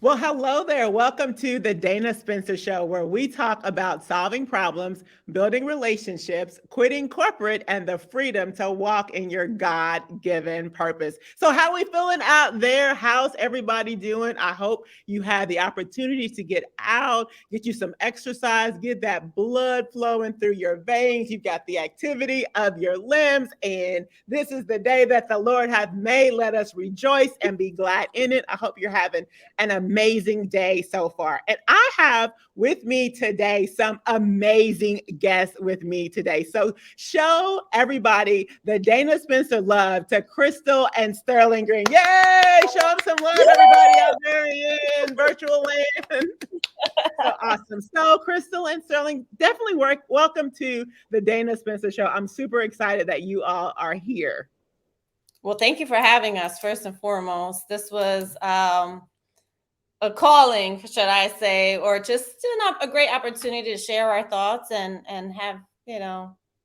Well, hello there. Welcome to the Dana Spencer Show, where we talk about solving problems, building relationships, quitting corporate, and the freedom to walk in your God-given purpose. So, how we feeling out there? How's everybody doing? I hope you had the opportunity to get out, get you some exercise, get that blood flowing through your veins. You've got the activity of your limbs, and this is the day that the Lord hath made. Let us rejoice and be glad in it. I hope you're having an amazing day so far. And I have with me today some amazing guests with me today. So show everybody the Dana Spencer love to Crystal and Sterling Green. Yay! Show them some love, everybody out there in virtual land. So awesome. So Crystal and Sterling, definitely welcome to the Dana Spencer Show. I'm super excited that you all are here. Well, thank you for having us, first and foremost. This was a calling, should I say, or just a great opportunity to share our thoughts and have,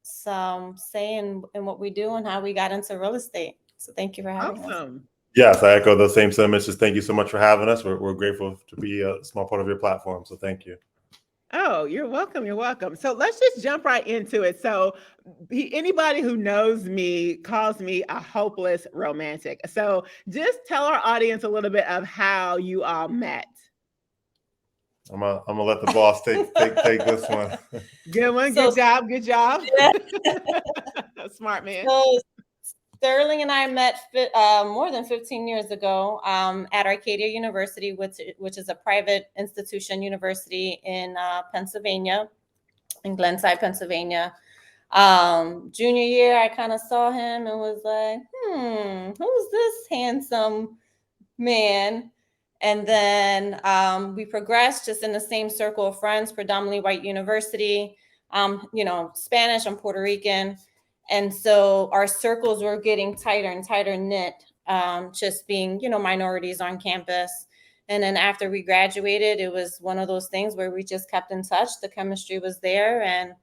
some say in what we do and how we got into real estate. So thank you for having us. Awesome. Yes, I echo those same sentiments. Just thank you so much for having us. We're grateful to be a small part of your platform. So thank you. Oh, you're welcome. You're welcome. So let's just jump right into it. So, anybody who knows me calls me a hopeless romantic. So, just tell our audience a little bit of how you all met. I'm gonna let the boss take this one. Good one. Good job. Good job. Yeah. Smart man. So Sterling and I met more than 15 years ago at Arcadia University, which is a private institution university in Pennsylvania, in Glenside, Pennsylvania. Junior year, I kind of saw him and was like, who's this handsome man? And then we progressed just in the same circle of friends, predominantly white university, Spanish, I'm Puerto Rican. And so our circles were getting tighter and tighter knit, just being, minorities on campus. And then after we graduated, it was one of those things where we just kept in touch. The chemistry was there. And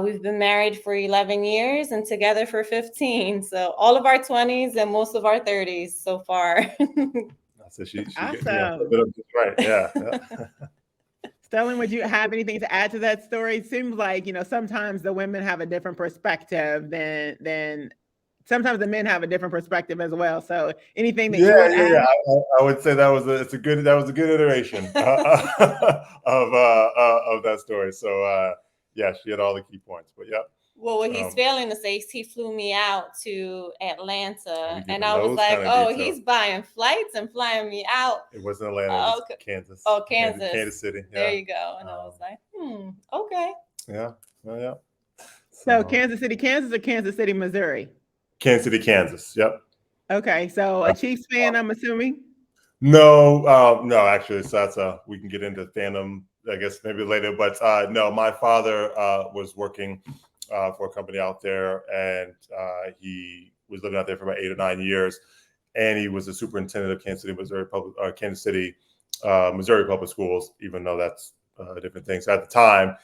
we've been married for 11 years and together for 15. So all of our 20s and most of our 30s so far. So she Awesome. right. Yeah. Sterling, would you have anything to add to that story? It seems like, sometimes the women have a different perspective than sometimes the men have a different perspective as well. So anything that you would add? Yeah. I would say that was a good iteration of that story. So yeah, she had all the key points. But yeah. Well, what he's failing to say is he flew me out to Atlanta, and I was like, "Oh, he's buying flights and flying me out." It wasn't Atlanta, it was Kansas. Oh, Kansas. Kansas City. Yeah. There you go. And I was like, okay. Yeah. Well, yeah. So Kansas City, Kansas, or Kansas City, Missouri? Kansas City, Kansas. Yep. Okay. So a Chiefs fan, I'm assuming? No, actually, so that's we can get into fandom, I guess, maybe later. But no, my father was working for a company out there, and he was living out there for about 8 or 9 years, and he was the superintendent of Kansas City, Missouri Public Schools, even though that's a different thing. So at the time,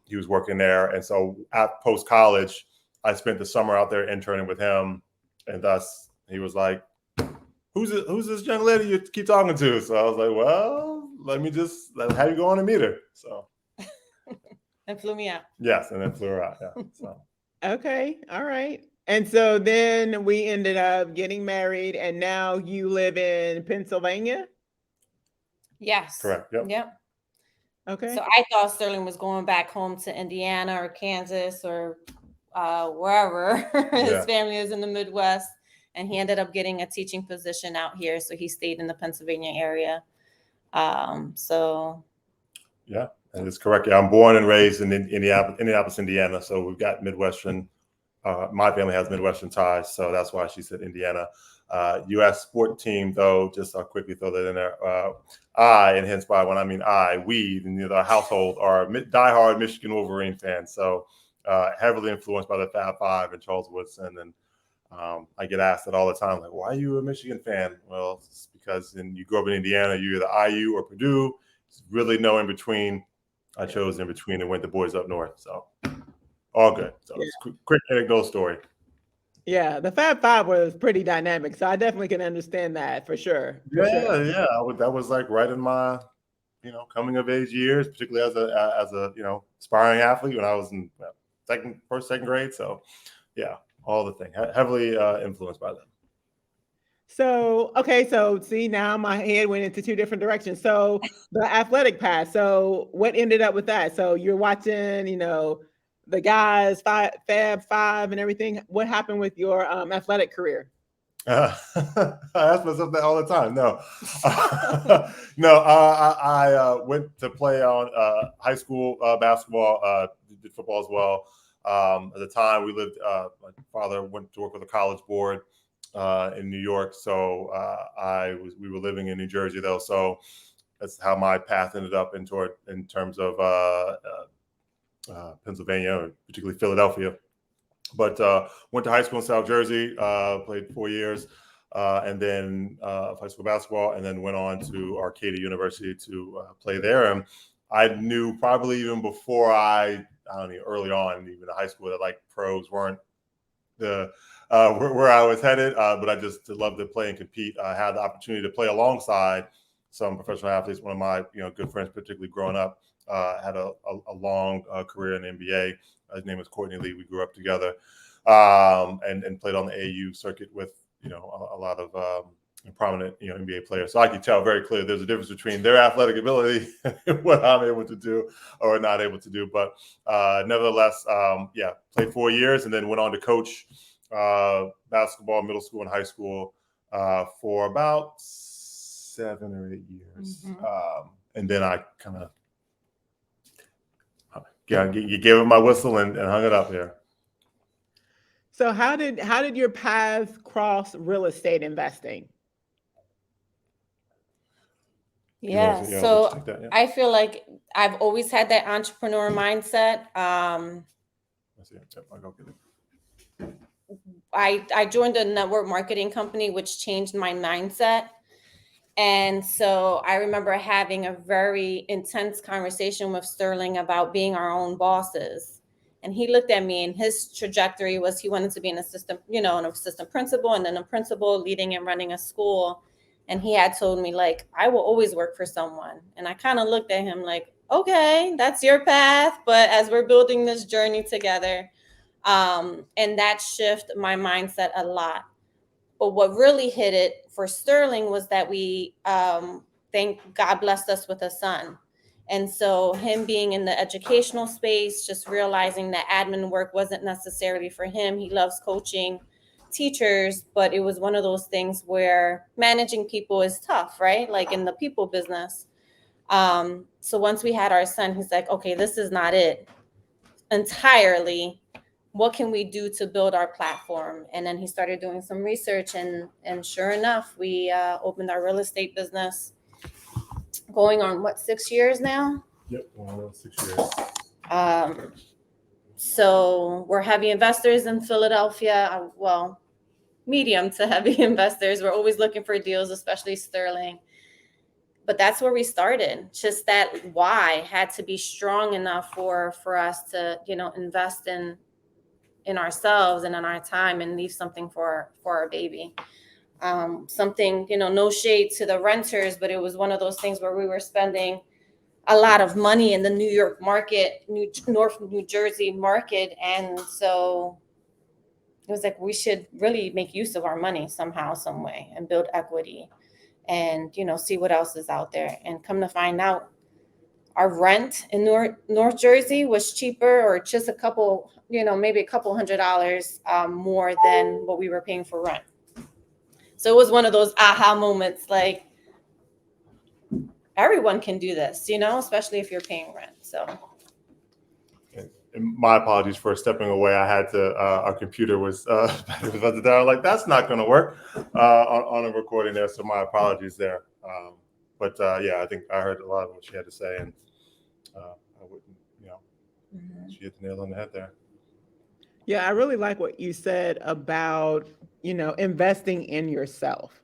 he was working there, and so at post college, I spent the summer out there interning with him, and thus he was like, "Who's this young lady you keep talking to?" So I was like, "Well, let me just have you go on and meet her." So. And flew me out. Yes, and then flew her out. Yeah. So. Okay. All right. And so then we ended up getting married, and now you live in Pennsylvania? Yes. Correct. Yep. Okay. So I thought Sterling was going back home to Indiana or Kansas or wherever his family is in the Midwest. And he ended up getting a teaching position out here. So he stayed in the Pennsylvania area. Yeah, that is correct. Yeah, I'm born and raised in Indianapolis, Indiana. So we've got Midwestern. My family has Midwestern ties, so that's why she said Indiana. U.S. sport team, though, just I'll quickly throw that in there. And hence why when I mean we, in the household, are diehard Michigan Wolverine fans. So heavily influenced by the Fab Five and Charles Woodson. And I get asked that all the time, like, why are you a Michigan fan? Well, it's because you grew up in Indiana, you're either IU or Purdue. It's really no in between. I chose in between and went the boys up north. So all good. So it's a quick anecdotal story. Yeah, the Fab Five was pretty dynamic, so I definitely can understand that for sure. For sure. Yeah. That was like right in my, coming of age years, particularly as a aspiring athlete when I was in second grade. So yeah, all the thing heavily influenced by them. So, okay, so see, now my head went into two different directions. So the athletic path. So what ended up with that? So you're watching, the guys, Fab Five and everything. What happened with your athletic career? I ask myself that all the time. No, no. I went to play on high school basketball, did football as well. At the time, we lived. My father went to work with the College Board in New York, so we were living in New Jersey though. So that's how my path ended up in terms of Pennsylvania, particularly Philadelphia. But went to high school in South Jersey, played 4 years, and then high school basketball, and then went on to Arcadia University to play there. And I knew probably even before I don't know, early on, even in high school, that like pros weren't the where I was headed, but I just loved to play and compete. I had the opportunity to play alongside some professional athletes. One of my good friends, particularly growing up, had a long career in the NBA. His name was Courtney Lee. We grew up together, and played on the AU circuit with a lot of prominent NBA players. So I could tell very clearly there's a difference between their athletic ability and what I'm able to do or not able to do. But nevertheless, played 4 years and then went on to coach basketball, middle school and high school for about 7 or 8 years, and then I kind of. You gave it my whistle and hung it up here. So how did your paths cross real estate investing? Yeah, so I feel like I've always had that entrepreneur mindset. Let's see. I'll go get it. I joined a network marketing company, which changed my mindset. And so I remember having a very intense conversation with Sterling about being our own bosses. And he looked at me, and his trajectory was he wanted to be an assistant principal, and then a principal leading and running a school. And he had told me, like, I will always work for someone. And I kind of looked at him like, okay, that's your path. But as we're building this journey together, and that shifted my mindset a lot. But what really hit it for Sterling was that we, thank God blessed us with a son. And so him being in the educational space, just realizing that admin work wasn't necessarily for him. He loves coaching teachers, but it was one of those things where managing people is tough, right? Like in the people business. So once we had our son, he's like, okay, this is not it entirely. What can we do to build our platform? And then he started doing some research, and sure enough, we opened our real estate business going on 6 years now? Yep, 6 years. So we're heavy investors in Philadelphia. Well, medium to heavy investors. We're always looking for deals, especially Sterling. But that's where we started. Just that why had to be strong enough for us to, invest in ourselves and in our time and leave something for our baby. Something, no shade to the renters, but it was one of those things where we were spending a lot of money in the New York market, North New Jersey market. And so it was like, we should really make use of our money somehow, some way, and build equity and, see what else is out there. And come to find out, our rent in North Jersey was cheaper, or just a couple, maybe a couple $100 more than what we were paying for rent. So it was one of those aha moments, like, everyone can do this, especially if you're paying rent. So. And my apologies for stepping away. I had to, our computer was like, that's not going to work on a recording there. So my apologies there. But I think I heard a lot of what she had to say, and I wouldn't, she hit the nail on the head there. Yeah, I really like what you said about, investing in yourself.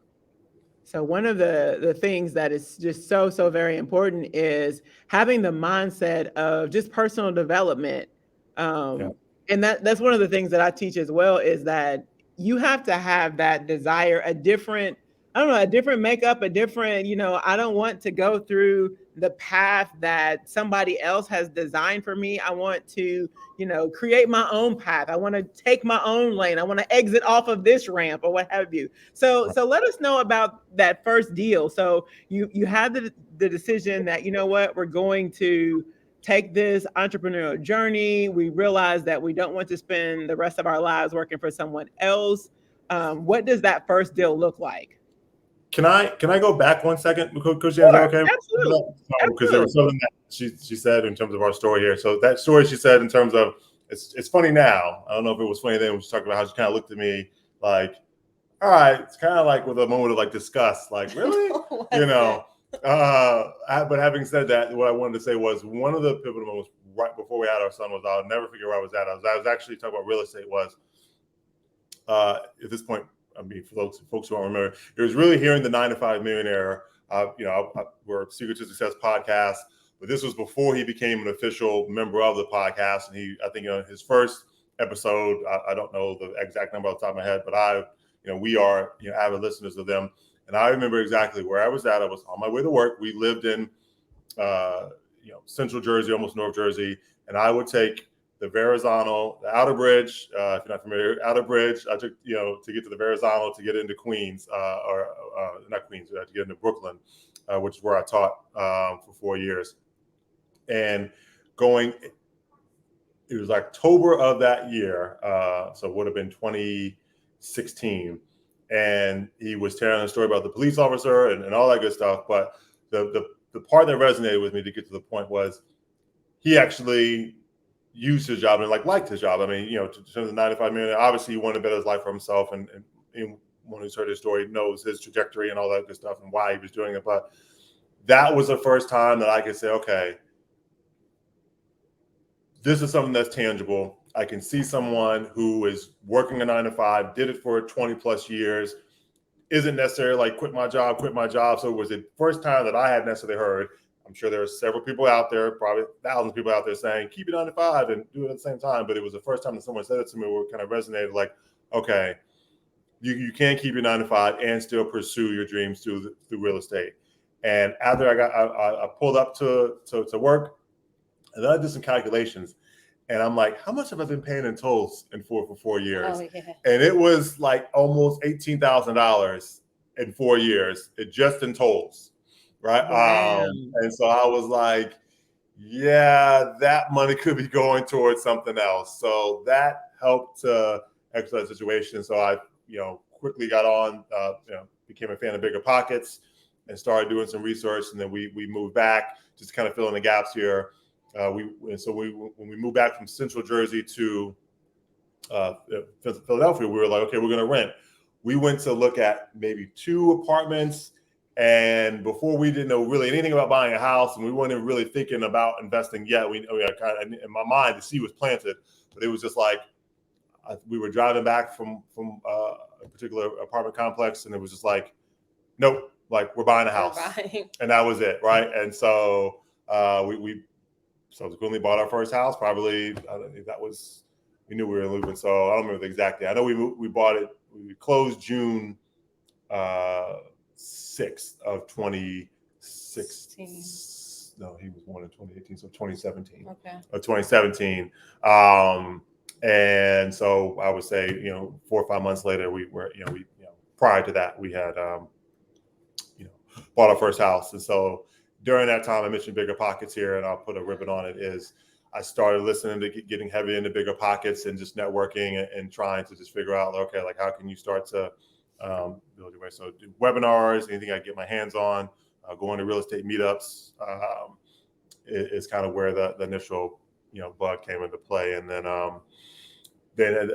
So one of the things that is just so very important is having the mindset of just personal development. And that's one of the things that I teach as well, is that you have to have that desire, a different, I don't know, a different makeup, a different, I don't want to go through the path that somebody else has designed for me. I want to, create my own path. I want to take my own lane. I want to exit off of this ramp or what have you. So let us know about that first deal. So you had the decision that, we're going to take this entrepreneurial journey. We realize that we don't want to spend the rest of our lives working for someone else. What does that first deal look like? Can I go back 1 second, Coach James? Sure, Okay, absolutely. Because there was something that she said in terms of our story here. So that story she said in terms of it's funny now. I don't know if it was funny then when she talked about how she kind of looked at me like, all right, it's kind of like with a moment of like disgust, like really, But having said that, what I wanted to say was one of the pivotal moments right before we had our son was I'll never forget where I was at. I was actually talking about real estate. Was at this point, I mean, for folks who don't remember, it was really hearing the 9 to 5 Millionaire. We're Secret to Success podcast, but this was before he became an official member of the podcast. And I think his first episode, I don't know the exact number off the top of my head, but we are avid listeners of them. And I remember exactly where I was at. I was on my way to work. We lived in Central Jersey, almost North Jersey, and I would take the Verrazano, the Outer Bridge. If you're not familiar, Outer Bridge. I took to get to the Verrazano to get into Queens, or not Queens, to get into Brooklyn, which is where I taught for 4 years. And it was October of that year, so it would have been 2016. And he was telling a story about the police officer and all that good stuff. But the part that resonated with me to get to the point was he actually used his job and liked his job. I mean, to the 95 million, obviously he wanted to better his life for himself. And anyone who's heard his story knows his trajectory and all that good stuff and why he was doing it. But that was the first time that I could say, okay, this is something that's tangible. I can see someone who is working a 9 to 5, did it for 20 plus years, isn't necessarily quit my job. So it was the first time that I had necessarily heard. I'm sure there are several people out there, probably thousands of people out there saying, keep it 9 to 5 and do it at the same time. But it was the first time that someone said it to me where it kind of resonated okay, you can keep your 9 to 5 and still pursue your dreams through real estate. And after I pulled up to work, and then I did some calculations. And I'm like, how much have I been paying in tolls for 4 years? Oh, yeah. And it was almost $18,000 in 4 years, just in tolls, right? Wow. And so I was like, yeah, that money could be going towards something else. So that helped to expedite the situation. So I, quickly got on, became a fan of Bigger Pockets and started doing some research. And then we moved back, just kind of fill in the gaps here. When we moved back from Central Jersey to Philadelphia, we were like, okay, we're going to rent. We went to look at maybe 2 apartments, and before we didn't know really anything about buying a house, and we weren't even really thinking about investing yet. We kind of, in my mind, the seed was planted, but it was just we were driving back from a particular apartment complex, and it was just nope, we're buying a house, and that was it, right? And so we subsequently bought our first house. Probably we knew we were moving, so I don't remember the exact day. I know we bought it. We closed June 6th of 2016. No, he was born in 2018, so 2017. Okay. Of 2017. And so I would say, 4 or 5 months later, prior to that, we had, bought our first house. And so during that time, I mentioned Bigger Pockets here, and I'll put a ribbon on it, is I started listening to getting heavy into Bigger Pockets and just networking and trying to just figure out, okay, how can you start to build your way? So do webinars, anything I get my hands on, going to real estate meetups is kind of where the initial, bug came into play. And then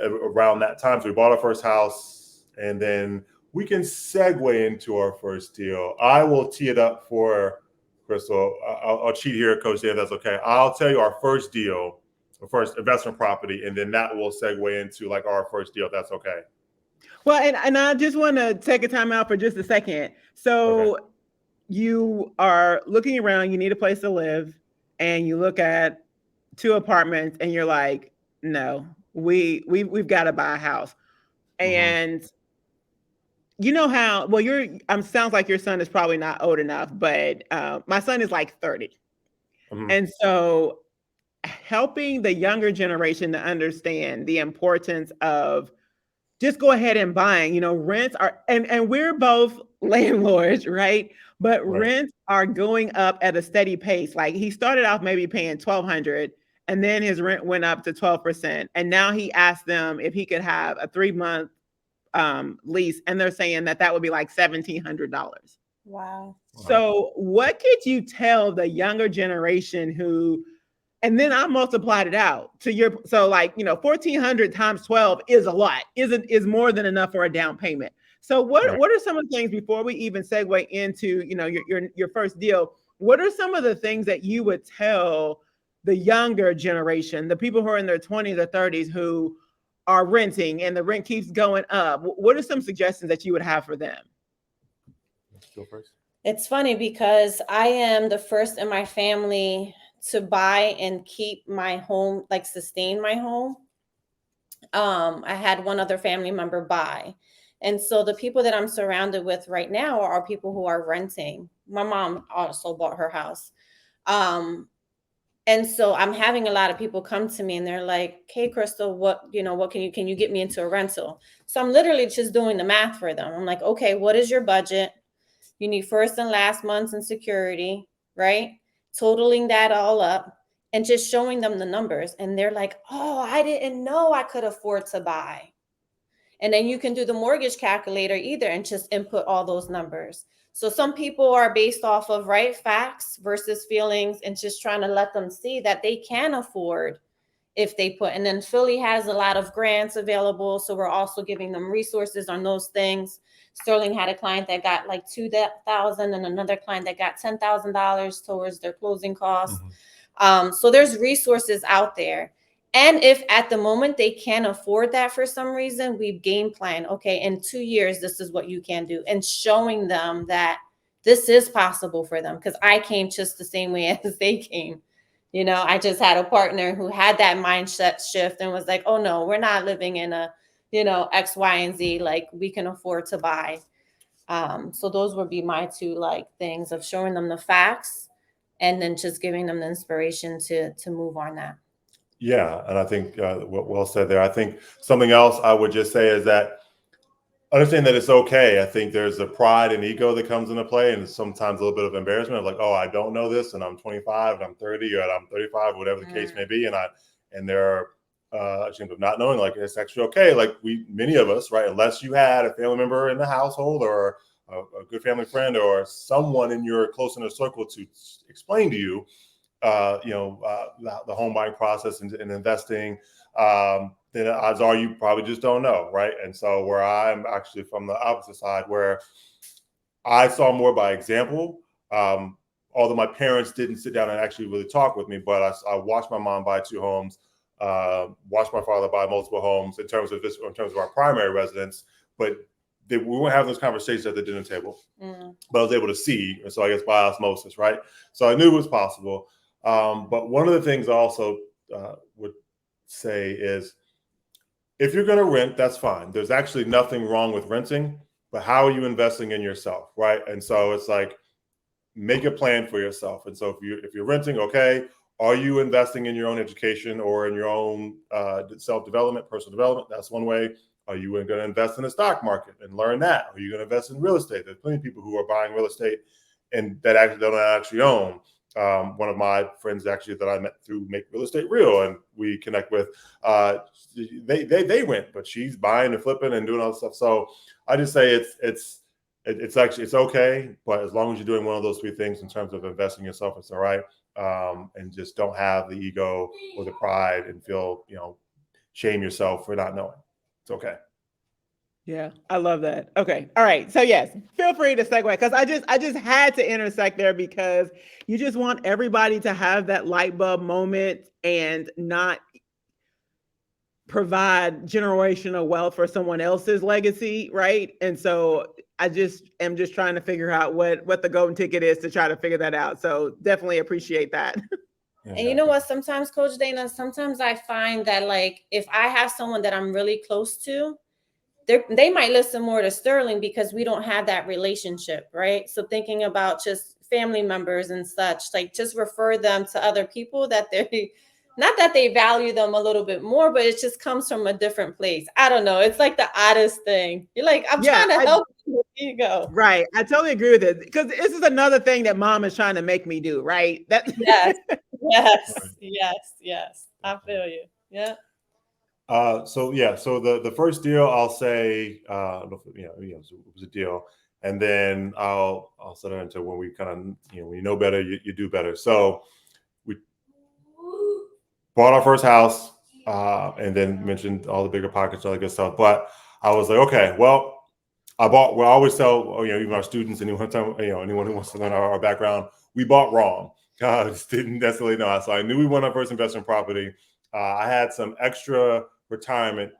around that time, so we bought our first house, and then we can segue into our first deal. I will tee it up for Crystal. I'll cheat here, Coach Dan, if that's okay. I'll tell you our first deal, our first investment property, and then that will segue into our first deal, if that's okay. Well, and I just want to take a time out for just a second. So okay. You are looking around, you need a place to live, and you look at 2 apartments and you're like, no, we've got to buy a house. And you know how, well, sounds like your son is probably not old enough, but my son is like 30. And so helping the younger generation to understand the importance of just go ahead and buying, rents are, and we're both landlords, right? But Right. rents are going up at a steady pace. Like he started off maybe paying $1,200 and then his rent went up to 12%. And now he asked them if he could have a 3-month lease. And they're saying that would be like $1,700. Wow. So what could you tell the younger generation who, and then I multiplied it out to so like, 1,400 times 12 is a lot, is more than enough for a down payment. So what are some of the things, before we even segue into, your first deal, what are some of the things that you would tell the younger generation, the people who are in their 20s or 30s who are renting and the rent keeps going up? What are some suggestions that you would have for them? Let's go first. It's funny because I am the first in my family to buy and keep my home, like sustain my home. I had one other family member buy. And so the people that I'm surrounded with right now are people who are renting. My mom also bought her house. And so I'm having a lot of people come to me and they're like, "Hey, Crystal, what can you get me into a rental?" So I'm literally just doing the math for them. I'm like, okay, what is your budget? You need first and last months in security, right? Totaling that all up and just showing them the numbers. And they're like, "Oh, I didn't know I could afford to buy." And then you can do the mortgage calculator either and just input all those numbers. So some people are based off of facts versus feelings and just trying to let them see that they can afford if they put. And then Philly has a lot of grants available. So we're also giving them resources on those things. Sterling had a client that got like $2,000 and another client that got $10,000 towards their closing costs. So there's resources out there. And if at the moment they can't afford that for some reason, we've game plan. Okay, in 2 years, this is what you can do, and showing them that this is possible for them. Because I came just the same way as they came. I just had a partner who had that mindset shift and was like, "Oh no, we're not living in a, X, Y, and Z. Like we can afford to buy." So those would be my two things of showing them the facts, and then just giving them the inspiration to move on that. Yeah, and I think well said there. I think something else I would just say is that understand that it's okay. I think there's a pride and ego that comes into play, and sometimes a little bit of embarrassment of like, "Oh, I don't know this, and I'm 25, and I'm 30, or I'm 35, whatever the case may be," and they're ashamed of not knowing. Like it's actually okay. Like many of us, right? Unless you had a family member in the household or a good family friend or someone in your close inner circle to explain to you the home buying process and investing, then odds are you probably just don't know, right? And so where I'm actually from the opposite side, where I saw more by example, although my parents didn't sit down and actually really talk with me, but I watched my mom buy 2 homes, watched my father buy multiple homes in terms of our primary residence, but we weren't having those conversations at the dinner table. But I was able to see, and so I guess by osmosis, right? So I knew it was possible. But one of the things I also would say is, if you're going to rent, that's fine. There's actually nothing wrong with renting, but how are you investing in yourself, right? And so it's like, make a plan for yourself. And so if you're renting, okay, are you investing in your own education or in your own self-development, personal development? That's one way. Are you going to invest in the stock market and learn that? Are you going to invest in real estate? There's plenty of people who are buying real estate and that actually don't actually own. One of my friends actually that I met through Make Real Estate Real, and we connect with, they rent, but she's buying and flipping and doing all this stuff. So I just say it's okay, but as long as you're doing one of those 3 things in terms of investing in yourself, it's all right. And just don't have the ego or the pride and feel, shame yourself for not knowing. It's okay. Yeah, I love that. Okay. All right. So yes, feel free to segue, because I just had to intersect there, because you just want everybody to have that light bulb moment and not provide generational wealth for someone else's legacy, right? And so I am just trying to figure out what the golden ticket is to try to figure that out. So definitely appreciate that. And you know what? Sometimes, Coach Dana, sometimes I find that if I have someone that I'm really close to, they might listen more to Sterling because we don't have that relationship, right? So thinking about just family members and such, like just refer them to other people that they, not that they value them a little bit more, but it just comes from a different place. I don't know. It's like the oddest thing. You're like, I'm Yeah, trying to help you. Here you go. Right. I totally agree with it because this is another thing that mom is trying to make me do, right? That Yes, yes, yes. I feel you. Yeah. So the first deal I'll say, it was a deal, and then I'll set it into when we kind of, when you know better, you do better. So we bought our first house, and then mentioned all the bigger pockets, all that good stuff. But I was like, okay, well, I always tell, even our students, anyone who wants to learn our background, we bought wrong. Just didn't necessarily know. So I knew we wanted our first investment property. I had some extra retirement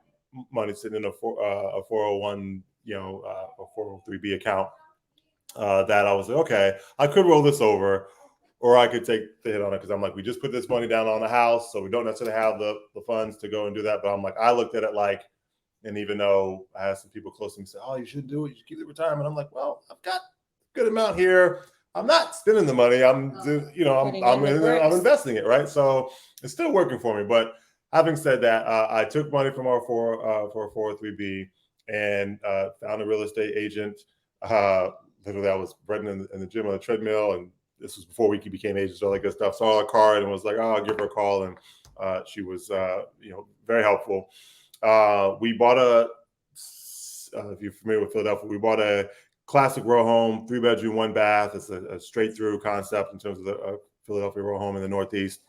money sitting in a 401, a 403b account, that I was like, okay, I could roll this over, or I could take the hit on it, because I'm like, we just put this money down on the house, so we don't necessarily have the funds to go and do that. But I'm like, I looked at it like, and even though I had some people close to me say, oh, you should do it, you should keep the retirement. I'm like, well, I've got a good amount here. I'm not spending the money. I'm investing it, right? So it's still working for me. But having said that, I took money from our 403b and found a real estate agent. Literally, I was running in the gym on the treadmill, and this was before we became agents, all that good stuff. Saw a card and was like, oh, I'll give her a call, and she was very helpful. We bought if you're familiar with Philadelphia, we bought a classic row home, 3-bedroom, 1 bath. It's a straight through concept in terms of the Philadelphia row home in the Northeast.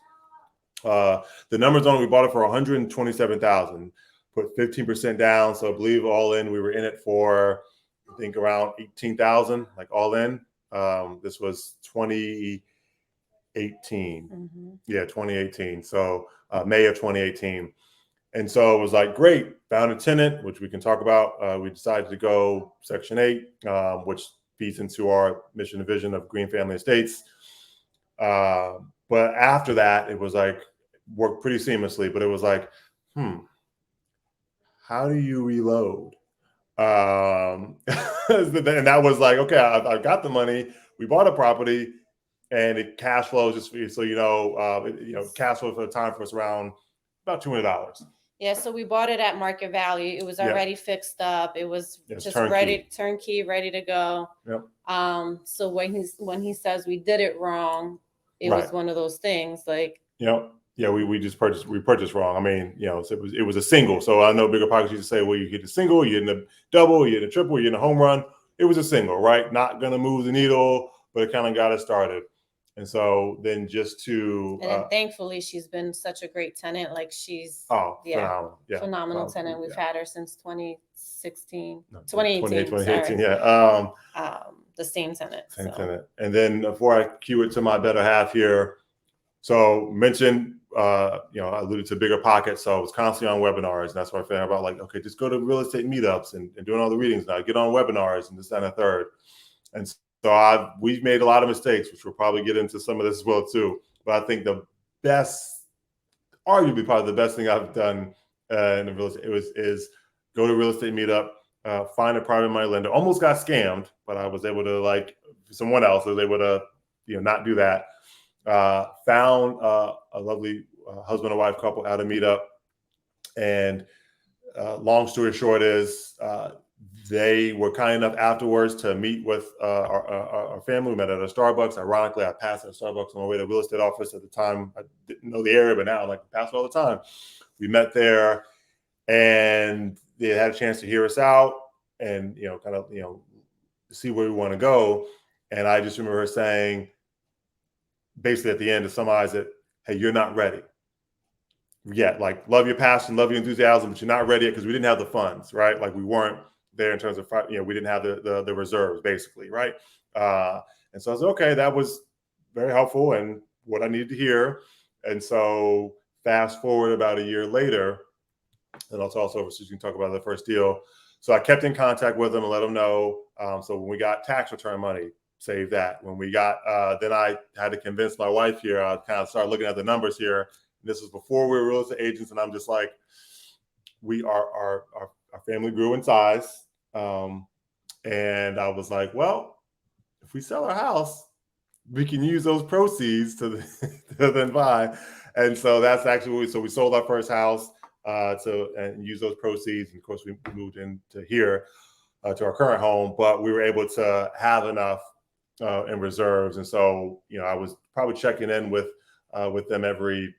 The numbers on it, we bought it for $127,000, put 15% down. So I believe all in, we were in it for, I think, around $18,000, like all in. This was 2018. Mm-hmm. Yeah, 2018. So May of 2018. And so it was like, great, found a tenant, which we can talk about. We decided to go Section 8, which feeds into our mission and vision of Green Family Estates. But after that, it was like, worked pretty seamlessly, but it was like, how do you reload? And that was like, okay, I got the money. We bought a property, and it cash flows, just so cash flow for the time for us around about $200. Yeah, so we bought it at market value. It was already fixed up. It was just turnkey, ready to go. Yep. So when he says we did it wrong, it was one of those things like, we purchased wrong. I mean, it was a single. So I know bigger pockets used to say, well, you hit a single, you hit a double, you hit a triple, you hit a home run. It was a single, right? Not gonna move the needle, but it kind of got us started. And so then thankfully she's been such a great tenant. Like she's phenomenal tenant. We've had her since 2018. 2018. The same tenant. Tenant. And then before I cue it to my better half here, so mentioned, I alluded to bigger pockets. So I was constantly on webinars, and that's what I found about, like, okay, just go to real estate meetups and doing all the readings now, get on webinars and this, that, and a third. And so we've made a lot of mistakes, which we'll probably get into some of this as well too. But I think arguably probably the best thing I've done in the real estate is go to a real estate meetup, find a private money lender. Almost got scammed, but I was able to, someone else was able to, not do that. Found a lovely husband and wife couple at a meetup, and long story short is they were kind enough afterwards to meet with our family. We met at a Starbucks. Ironically, I passed at a Starbucks on my way to the real estate office at the time. I didn't know the area, but now I pass it all the time. We met there, and they had a chance to hear us out and see where we want to go. And I just remember her saying, basically at the end, to summarize it, hey, you're not ready yet. Like, love your passion, love your enthusiasm, but you're not ready yet because we didn't have the funds, right? Like, we weren't there in terms of, we didn't have the reserves, basically, right? And so I was like, okay, that was very helpful and what I needed to hear. And so fast forward about a year later, and I'll toss over so you can talk about the first deal. So I kept in contact with them and let them know. So when we got tax return money, save that. When we got, then I had to convince my wife here. I kind of started looking at the numbers here. And this was before we were real estate agents, and I'm just like, our our family grew in size. And I was like, well, if we sell our house, we can use those proceeds to then buy. And so that's actually what we sold our first house and use those proceeds. And of course, we moved into here to our current home, but we were able to have enough in reserves. And so, I was probably checking in with them every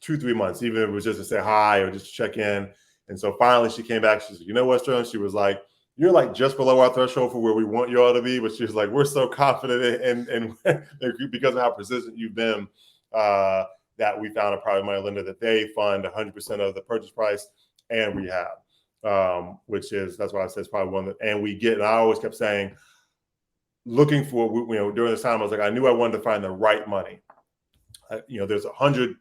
2-3 months, even if it was just to say hi or just check in. And so finally she came back. She said, you know what, Sterling? She was like, you're like just below our threshold for where we want you all to be. But she was like, we're so confident in because of how persistent you've been, that we found a private money lender that they fund 100% of the purchase price and rehab, that's why I said it's probably one that, and and I always kept saying, looking for, during this time, I was like, I knew I wanted to find the right money. There's 100,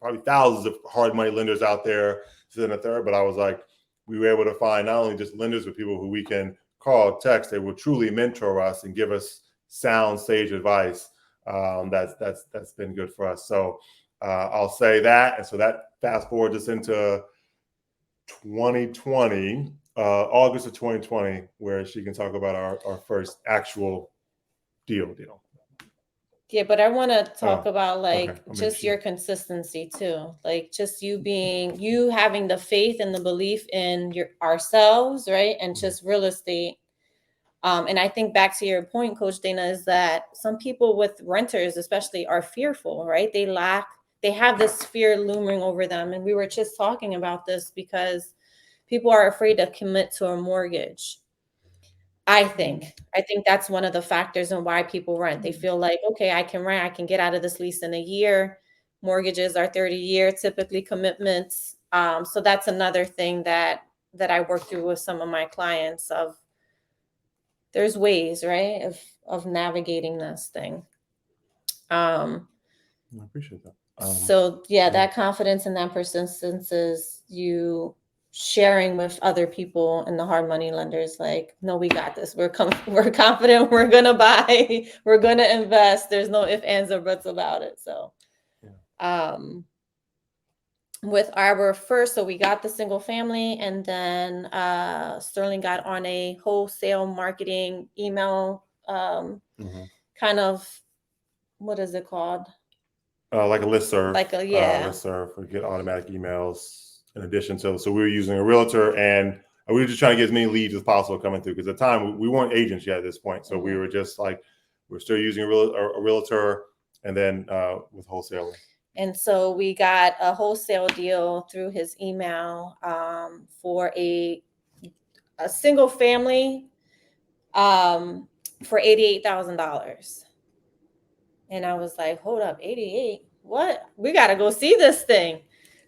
probably thousands of hard money lenders out there, sitting a third, but I was like, we were able to find not only just lenders, but people who we can call, text, they will truly mentor us and give us sound, sage advice. That's been good for us. So I'll say that. And so that fast forward us into 2020, August of 2020, where she can talk about our first actual deal. Yeah, but I want to talk about okay. your consistency too, like just you having the faith and the belief in ourselves, right? And just real estate. And I think back to your point, Coach Dana, is that some people with renters especially are fearful, right? They have this fear looming over them. And we were just talking about this because people are afraid to commit to a mortgage. I think that's one of the factors in why people rent. They feel like, okay, I can rent, I can get out of this lease in a year. Mortgages are 30-year typically commitments. So that's another thing that I work through with some of my clients of there's ways, right, of navigating this thing. I appreciate that. So that confidence and that persistence is you sharing with other people and the hard money lenders, like, no, we got this. We're confident. We're going to buy. We're going to invest. There's no ifs, ands, or buts about it. So, with our first, so we got the single family, and then Sterling got on a wholesale marketing email kind of, what is it called? Like a listserv. Listserv. We get automatic emails in addition to, so we were using a realtor, and we were just trying to get as many leads as possible coming through, because at the time we weren't agents yet at this point. So we were just like, we're still using a realtor, and then with wholesaling. And so we got a wholesale deal through his email for a single family for $88,000. And I was like, hold up, 88? What? We got to go see this thing.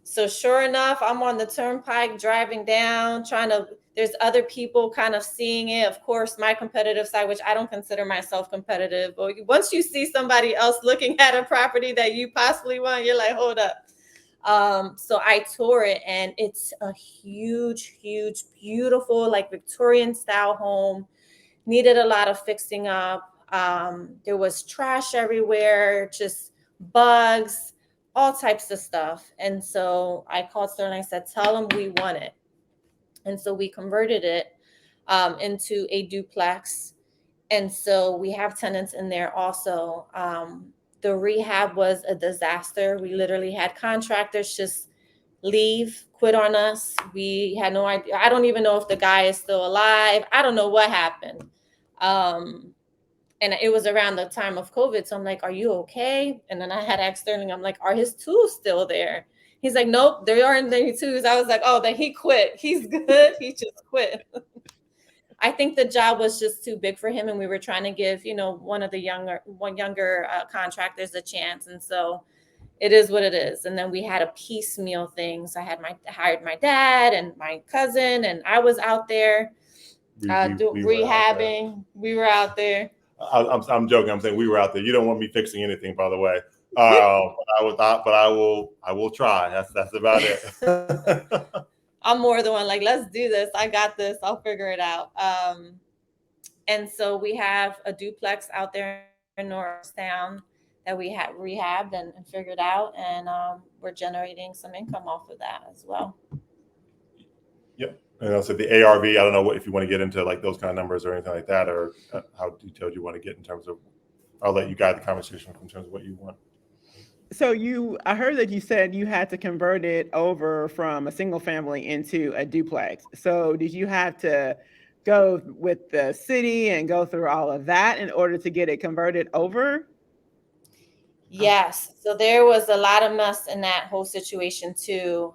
So sure enough, I'm on the turnpike driving down, there's other people kind of seeing it. Of course, my competitive side, which I don't consider myself competitive, but once you see somebody else looking at a property that you possibly want, you're like, hold up. So I tour it, and it's a huge, huge, beautiful, like Victorian style home. Needed a lot of fixing up. There was trash everywhere, just bugs, all types of stuff. And so I called Sterling. I said, tell them we want it. And so we converted it into a duplex. And so we have tenants in there also. The rehab was a disaster. We literally had contractors just quit on us. We had no idea. I don't even know if the guy is still alive. I don't know what happened. And it was around the time of COVID. So I'm like, are you okay? And then I had asked Sterling, I'm like, are his tools still there? He's like, nope, there aren't any tools. I was like, oh, then he quit. He's good. He just quit. I think the job was just too big for him. And we were trying to give, one younger contractors a chance. And so it is what it is. And then we had a piecemeal thing. So I hired my dad and my cousin, and I was out there rehabbing. We were out there. I'm joking. I'm saying we were out there. You don't want me fixing anything, by the way. But I will try. That's about it. I'm more the one like, let's do this. I got this. I'll figure it out. And so we have a duplex out there in Norristown that we had rehabbed and figured out, and we're generating some income off of that as well. And also the ARV, I don't know if you want to get into like those kind of numbers or anything like that, or how detailed you want to get in terms of, I'll let you guide the conversation in terms of what you want. So I heard that you said you had to convert it over from a single family into a duplex. So did you have to go with the city and go through all of that in order to get it converted over? Yes. So there was a lot of mess in that whole situation too.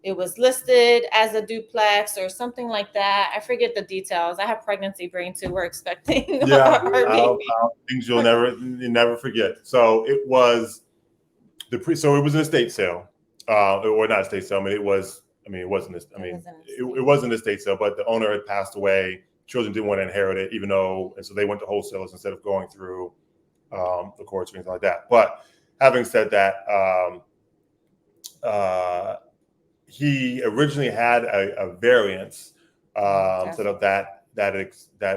It was listed as a duplex or something like that. I forget the details. I have pregnancy brain too. We're expecting our baby. Things you never forget. So it was so it was an estate sale, or not estate sale. It wasn't an estate sale, but the owner had passed away. Children didn't want to inherit it, and so they went to wholesalers instead of going through the courts or anything like that. But having said that, he originally had a variance set up that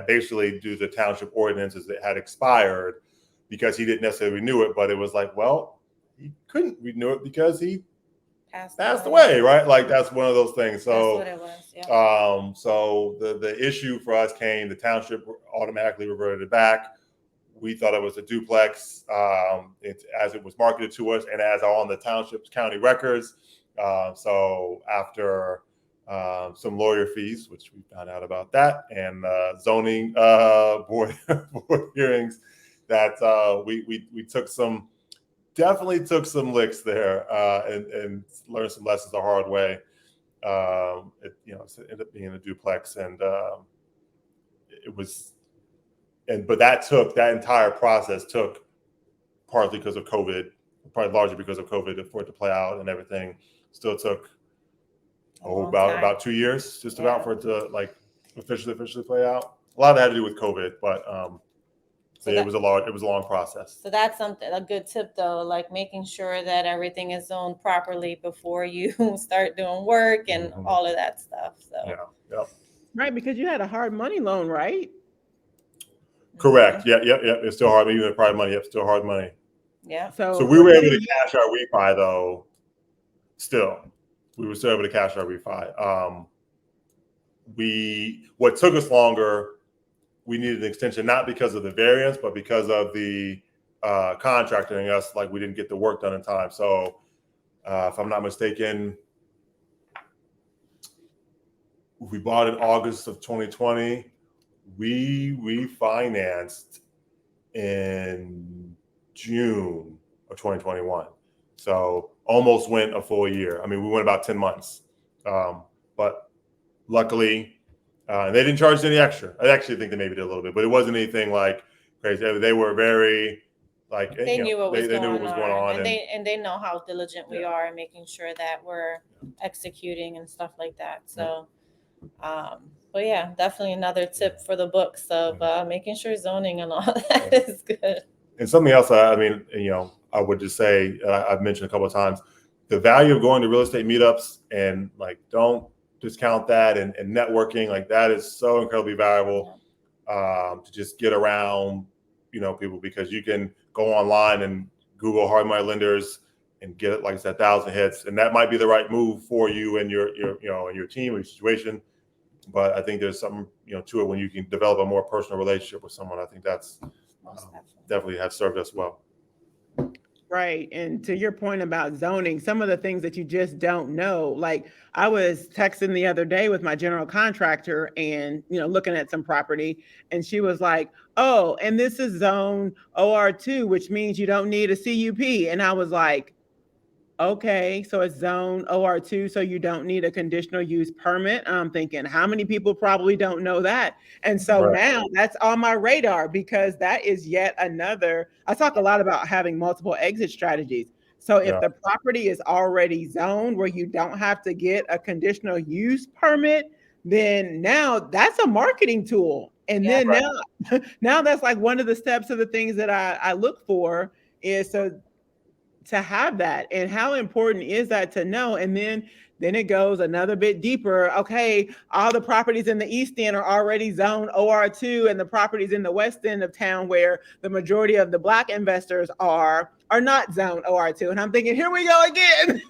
basically, due to the township ordinances that had expired, because he didn't necessarily renew it. But it was like, well, he couldn't renew it because he passed away, right? Like that's one of those things. So that's what it was. Yeah. So the issue for us came. The township automatically reverted it back. We thought it was a duplex as it was marketed to us and as on the township's county records. So after some lawyer fees, which we found out about that, and zoning board hearings, that we definitely took some licks there and learned some lessons the hard way. It ended up being a duplex, and it was. But that entire process took, partly because of COVID, probably largely because of COVID, for it to play out and everything. Still took about 2 years, just about, for it to like officially play out. A lot of that had to do with COVID, but it was a long process. So that's a good tip though, like making sure that everything is zoned properly before you start doing work and all of that stuff. So Right, because you had a hard money loan, right? Correct. Yeah. It's still hard. Even private money, still hard money. Yeah. So we were able to cash our refi though. Still, we were still able to cash our refi. What took us longer, we needed an extension, not because of the variance, but because of the contractor and us. Like, we didn't get the work done in time. So if I'm not mistaken, we bought in August of 2020. We refinanced in June of 2021. So almost went a full year. I mean, we went about 10 months. But luckily, they didn't charge any extra. I actually think they maybe did a little bit, but it wasn't anything like crazy. They were very, like, they knew what was going on. And they know how diligent we are in making sure that we're executing and stuff like that. So, but yeah, definitely another tip for the books of making sure zoning and all that is good. And something else, I would just say, I've mentioned a couple of times, the value of going to real estate meetups, and like, don't discount that, and networking, like that is so incredibly valuable to just get around, people, because you can go online and Google hard money lenders and get it, like I said, 1,000 hits, and that might be the right move for you and your team or your situation. But I think there's something to it when you can develop a more personal relationship with someone. I think that's definitely has served us well. Right. And to your point about zoning, some of the things that you just don't know, like I was texting the other day with my general contractor and, looking at some property, and she was like, oh, and this is zone OR2, which means you don't need a CUP. And I was like, okay, so it's zone OR2, so you don't need a conditional use permit. I'm thinking, how many people probably don't know that? And so now that's on my radar, because that is yet another. I talk a lot about having multiple exit strategies. So if the property is already zoned where you don't have to get a conditional use permit, then now that's a marketing tool. And then now that's like one of the steps of the things that I look for is to have that. And how important is that to know? And then it goes another bit deeper. Okay, all the properties in the East End are already zoned OR2, and the properties in the West End of town, where the majority of the Black investors are not zoned OR2. And I'm thinking, here we go again.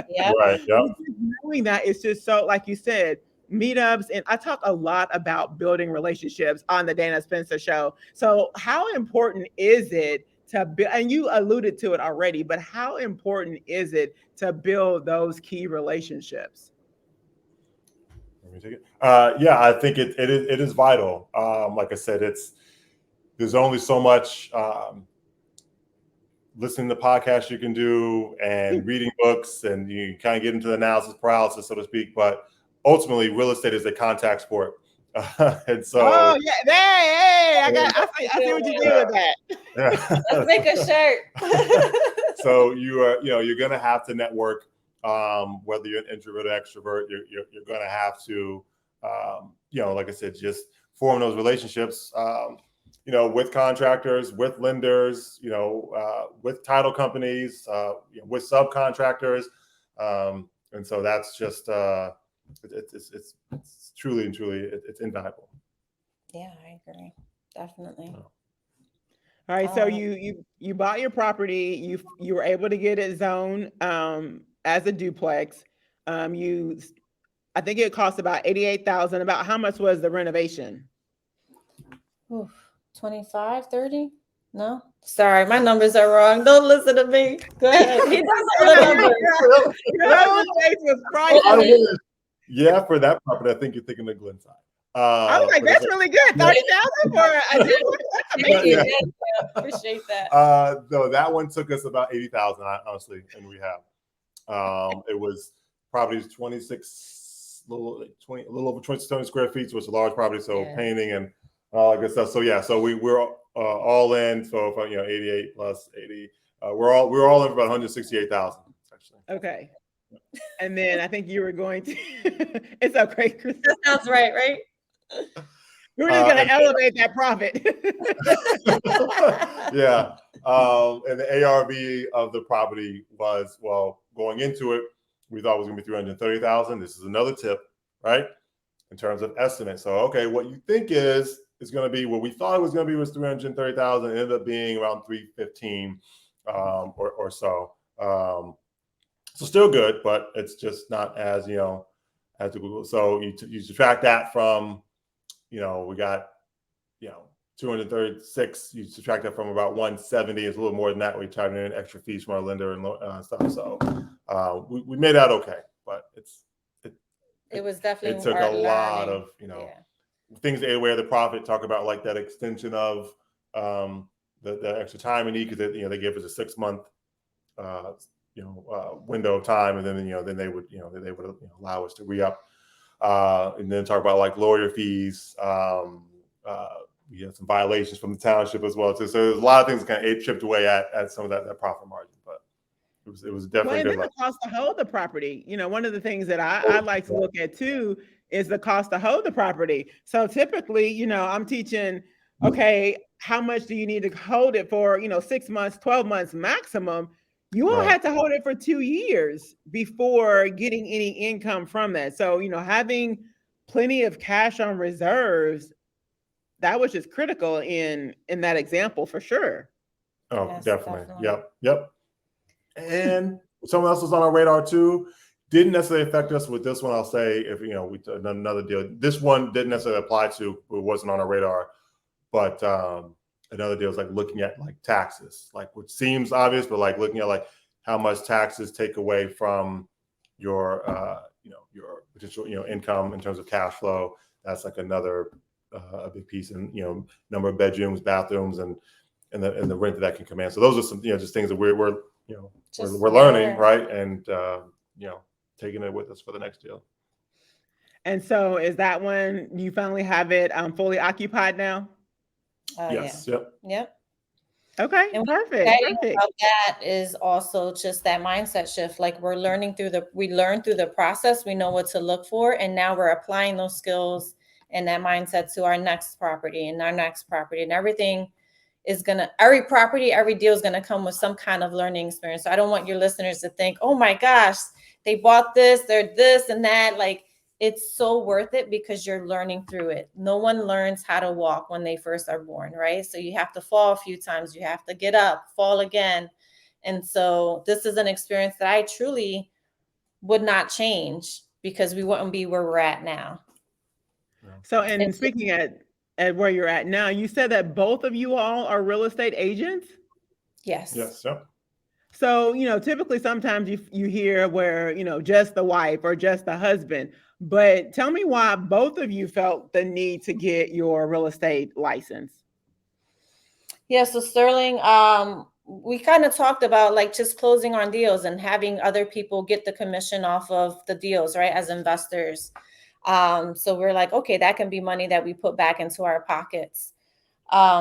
Yeah. Right. Yep. Knowing that, it's just so, like you said, meetups, and I talk a lot about building relationships on the Dana Spencer Show. So how important is it to build, and you alluded to it already, but how important is it to build those key relationships? Let me take it. Yeah, I think it is vital. Like I said, there's only so much listening to podcasts you can do and reading books, and you kind of get into the analysis paralysis, so to speak. But ultimately, real estate is a contact sport, and so. Oh yeah, hey, I see what you did with that. Yeah. Let's make a shirt. So you're going to have to network, whether you're an introvert or extrovert. You're going to have to, like I said, just form those relationships. With contractors, with lenders, with title companies, with subcontractors, and so that's just it's truly it's invaluable. Yeah, I agree, definitely. All right, so you bought your property, you were able to get it zoned as a duplex. I think it cost about $88,000. About how much was the renovation? Oof, 25, 30? No? Sorry, my numbers are wrong. Don't listen to me. Go ahead. He does all the numbers. Was pricey. Yeah, for that property, I think you're thinking of Glenside. I was like, that's really good. 30,000 for a duplex. Thank you. Appreciate that. No, that one took us about 80,000, honestly, in rehab. It was property 26, a little over 20 square feet, so it's a large property. So painting and all that good stuff. So so we're all in. So 88 plus 80, we're all in for about 168,000. Actually. Okay. And then I think you were going to. It's okay, Chris. That sounds right, right? We're just going to elevate that profit. Yeah. And the ARV of the property was, going into it, we thought it was going to be 330,000. This is another tip, right? In terms of estimate. So, okay, what you think is going to be, what we thought it was going to be was 330,000. It ended up being around 315 or so. So still good, but it's just not as, as Google. So you subtract that from, we got, 236. You subtract that from about 170. It's a little more than that. We charged in extra fees from our lender and stuff. So we made out okay, but it was definitely. It took a lot of things to aid away the profit. Talk about like that extension of the extra time we need, because they gave us a 6-month window of time, and then then they would allow us to re-up, and then talk about like lawyer fees. We had some violations from the township as well too. So there's a lot of things that kind of chipped away at some of that profit margin, but it was definitely good. The cost to hold the property. One of the things that I like to look at too is the cost to hold the property. So typically, I'm teaching, okay, how much do you need to hold it for? 6 months, 12 months maximum. You all had to hold it for 2 years before getting any income from that. So, having plenty of cash on reserves, that was just critical in that example for sure. Oh, yes, definitely. Yep. And someone else was on our radar too. Didn't necessarily affect us with this one. I'll say, if we did another deal, this one didn't necessarily apply to, it wasn't on our radar, but another deal is like looking at like taxes, like which seems obvious, but like looking at like how much taxes take away from your your potential income in terms of cash flow. That's like another a big piece, and number of bedrooms, bathrooms, and the rent that can command. So those are some just things that we're learning, right? And taking it with us for the next deal. And so is that when you finally have it fully occupied now? Yes. Yeah. Yep. Okay. And perfect. About that is also just that mindset shift. Like we learn through the process. We know what to look for, and now we're applying those skills and that mindset to our next property and everything is every property, every deal is gonna come with some kind of learning experience. So I don't want your listeners to think, oh my gosh, they bought this, they're this and that. Like, it's so worth it because you're learning through it. No one learns how to walk when they first are born, right? So you have to fall a few times, you have to get up, fall again. And so this is an experience that I truly would not change because we wouldn't be where we're at now. So, and It's- speaking at where you're at now, you said that both of you all are real estate agents. Yes. Yes. Yep. So, typically sometimes you hear where, just the wife or just the husband, but tell me why both of you felt the need to get your real estate license. Yeah, so Sterling, we kind of talked about like just closing on deals and having other people get the commission off of the deals, right, as investors. So we're like, okay, that can be money that we put back into our pockets.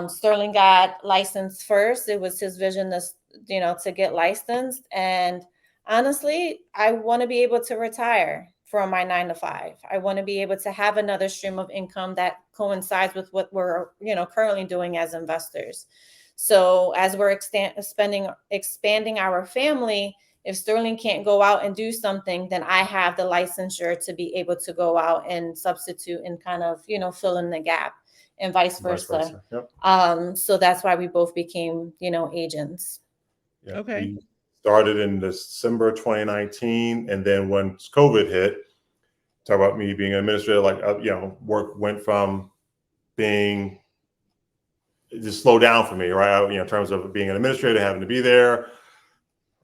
Sterling got licensed first. It was his vision to get licensed. And honestly, I want to be able to retire from my 9 to 5. I want to be able to have another stream of income that coincides with what we're, currently doing as investors. So as we're expanding our family, if Sterling can't go out and do something, then I have the licensure to be able to go out and substitute and kind of, fill in the gap, and vice versa. Yep. So that's why we both became, agents. Yeah. Okay. We started in December 2019, and then when COVID hit, talk about me being an administrator, work went from being just slow down for me, right? In terms of being an administrator, having to be there,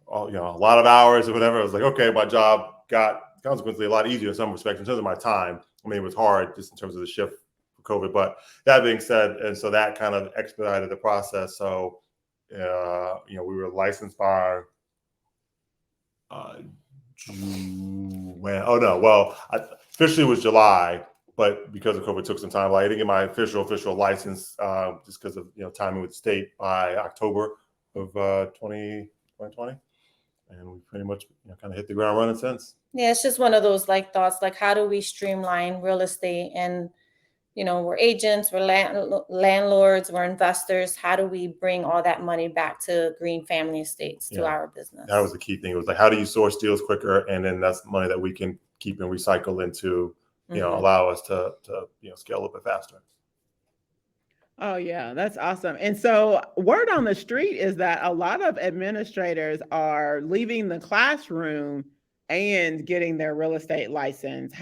a lot of hours or whatever. I was like, okay, my job got consequently a lot easier in some respects in terms of my time. I mean, it was hard just in terms of the shift for COVID, but that being said, and so that kind of expedited the process. So, we were licensed by officially it was July, but because of COVID, it took some time. I didn't get my official license just because of timing with the state by October of 2020, and we pretty much kind of hit the ground running since. Yeah, it's just one of those thoughts, how do we streamline real estate? And we're agents, we're landlords, we're investors. How do we bring all that money back to Green Family Estates, to our business? That was the key thing. It was like, how do you source deals quicker? And then that's money that we can keep and recycle into, allow us to scale a little bit faster. Oh, yeah, that's awesome. And so word on the street is that a lot of administrators are leaving the classroom and getting their real estate license.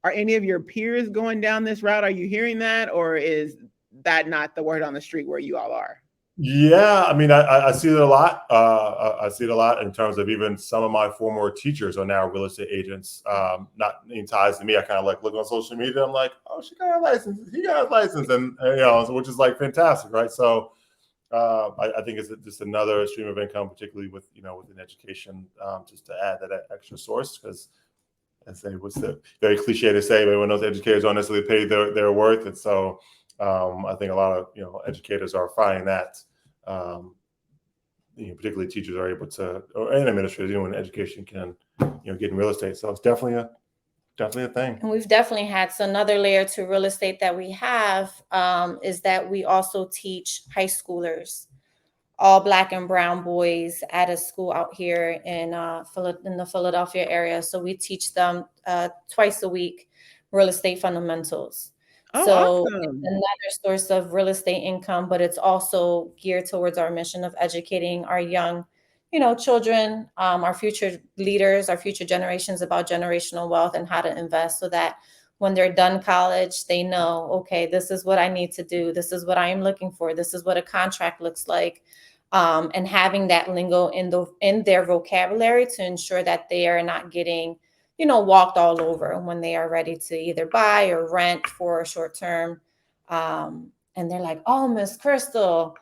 Are any of your peers going down this route? Are you hearing that, or is that not the word on the street where you all are? Yeah, I mean, I see it a lot. I see it a lot in terms of even some of my former teachers are now real estate agents. Not any ties to me. I kind of look on social media. I'm like, oh, she got a license. He got a license, and which is fantastic, right? So I think it's just another stream of income, particularly within education, just to add that extra source, because as they was very cliche to say, but when those educators don't necessarily pay their worth, and so I think a lot of educators are finding that. Particularly teachers are able to, and administrators, in education can, get in real estate. So it's definitely a thing. And we've definitely had another layer to real estate that we have is that we also teach high schoolers, all Black and brown boys, at a school out here in the Philadelphia area. So we teach them twice a week real estate fundamentals. Oh, So awesome. it's another source of real estate income, but it's also geared towards our mission of educating our young, children, our future leaders, our future generations about generational wealth and how to invest, so that when they're done college, they know, okay, this is what I need to do. This is what I am looking for. This is what a contract looks like. And having that lingo in their vocabulary to ensure that they are not getting walked all over when they are ready to either buy or rent for a short term. And they're like, oh, Miss Crystal,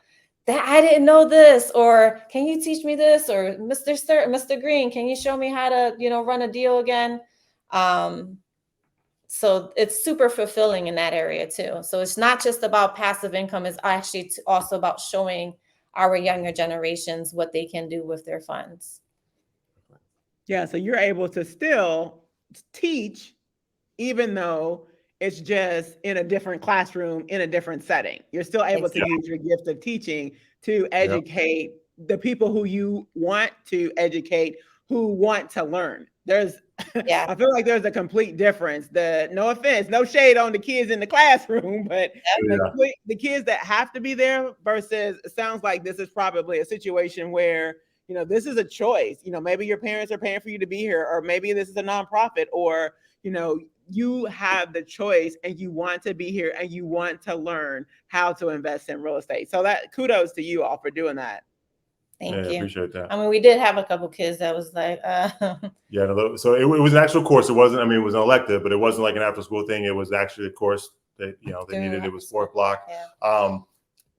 that I didn't know this, or can you teach me this? Or Mr. Green, can you show me how to, run a deal again? So it's super fulfilling in that area too. So it's not just about passive income. It's actually also about showing our younger generations what they can do with their funds. Yeah, so you're able to still teach, even though it's just in a different classroom, in a different setting. You're still able to use your gift of teaching to educate the people who you want to educate, who want to learn. I feel like there's a complete difference. No offense, no shade on the kids in the classroom, but the kids that have to be there versus, it sounds like this is probably a situation where this is a choice. Maybe your parents are paying for you to be here, or maybe this is a nonprofit, or, you have the choice and you want to be here and you want to learn how to invest in real estate. So that kudos to you all for doing that. Thank you. Appreciate that. I mean, we did have a couple kids that was like, Yeah. So it was an actual course. It wasn't, it was an elective, but it wasn't like an after school thing. It was actually a course that, they needed. It was 4 o'clock. Yeah.